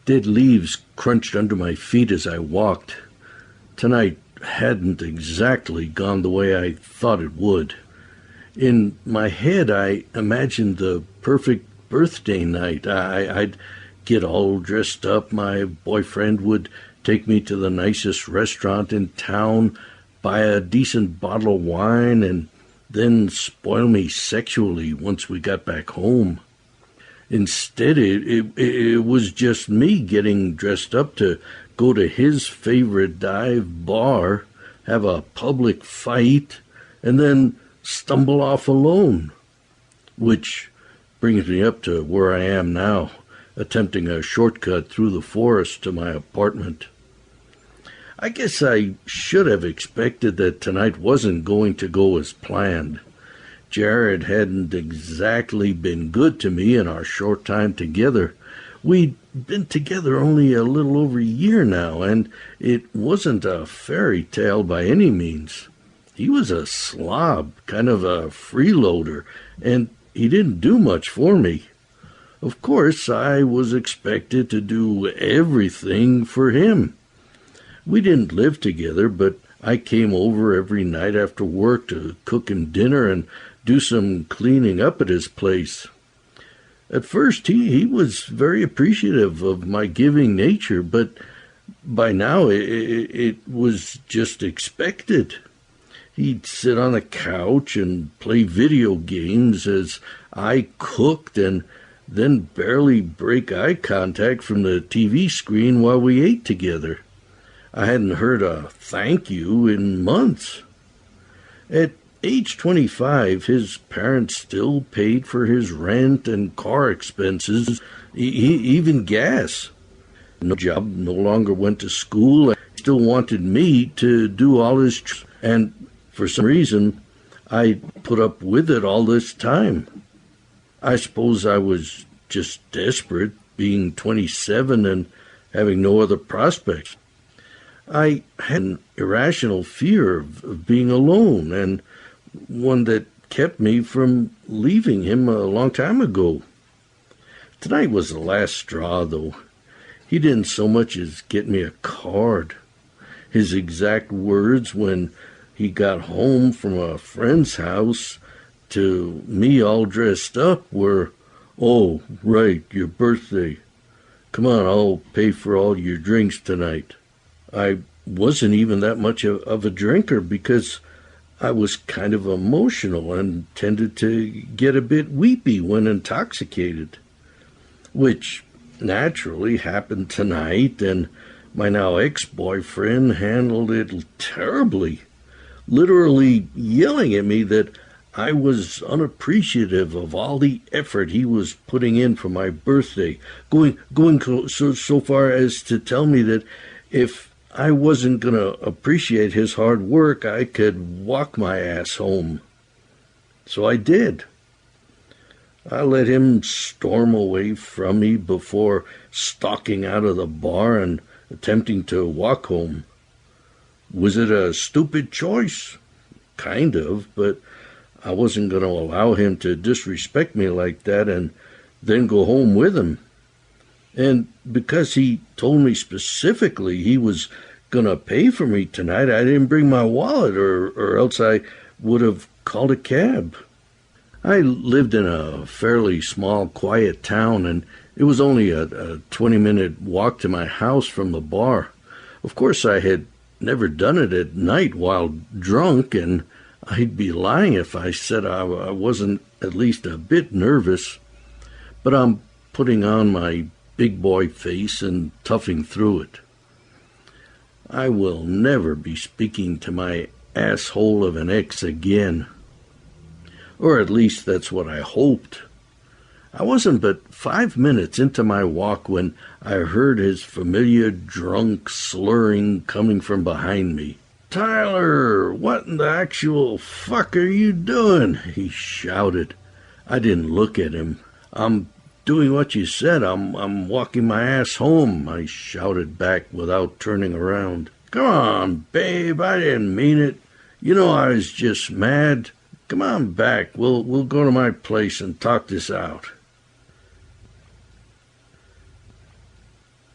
Dead leaves crunched under my feet as I walked. Tonight hadn't exactly gone the way I thought it would. In my head, I imagined the perfect birthday night. I'd get all dressed up. My boyfriend would take me to the nicest restaurant in town, buy a decent bottle of wine, and then spoil me sexually once we got back home. Instead, it was just me getting dressed up to go to his favorite dive bar, have a public fight, and then stumble off alone. Which brings me up to where I am now, attempting a shortcut through the forest to my apartment. I guess I should have expected that tonight wasn't going to go as planned. Jared hadn't exactly been good to me in our short time together. We'd been together only a little over a year now, and it wasn't a fairy tale by any means. He was a slob, kind of a freeloader, and he didn't do much for me. Of course, I was expected to do everything for him. We didn't live together, but I came over every night after work to cook him dinner and do some cleaning up at his place. At first, he was very appreciative of my giving nature, but by now it was just expected. He'd sit on the couch and play video games as I cooked and then barely break eye contact from the TV screen while we ate together. I hadn't heard a thank you in months. At age 25, his parents still paid for his rent and car expenses, even gas. No job, no longer went to school, and still wanted me to do all his and for some reason, I put up with it all this time. I suppose I was just desperate, being 27 and having no other prospects. I had an irrational fear of being alone, and one that kept me from leaving him a long time ago. Tonight was the last straw, though. He didn't so much as get me a card. His exact words when he got home from a friend's house to me all dressed up were, "Oh, right, your birthday. Come on, I'll pay for all your drinks tonight." I wasn't even that much of a drinker because I was kind of emotional and tended to get a bit weepy when intoxicated, which naturally happened tonight, and my now ex-boyfriend handled it terribly, literally yelling at me that I was unappreciative of all the effort he was putting in for my birthday, going so far as to tell me that if I wasn't going to appreciate his hard work, I could walk my ass home. So I did. I let him storm away from me before stalking out of the bar and attempting to walk home. Was it a stupid choice? Kind of, but I wasn't going to allow him to disrespect me like that and then go home with him. And because he told me specifically he was going to pay for me tonight, I didn't bring my wallet, or else I would have called a cab. I lived in a fairly small, quiet town, and it was only a 20-minute walk to my house from the bar. Of course, I had never done it at night while drunk, and I'd be lying if I said I wasn't at least a bit nervous. But I'm putting on my big boy face and toughing through it. I will never be speaking to my asshole of an ex again. Or at least that's what I hoped. I wasn't but 5 minutes into my walk when I heard his familiar drunk slurring coming from behind me. "Tyler, what in the actual fuck are you doing?" he shouted. I didn't look at him. "I'm doing what you said. I'm walking my ass home," I shouted back without turning around. "Come on, babe, I didn't mean it. You know I was just mad. Come on back. We'll go to my place and talk this out."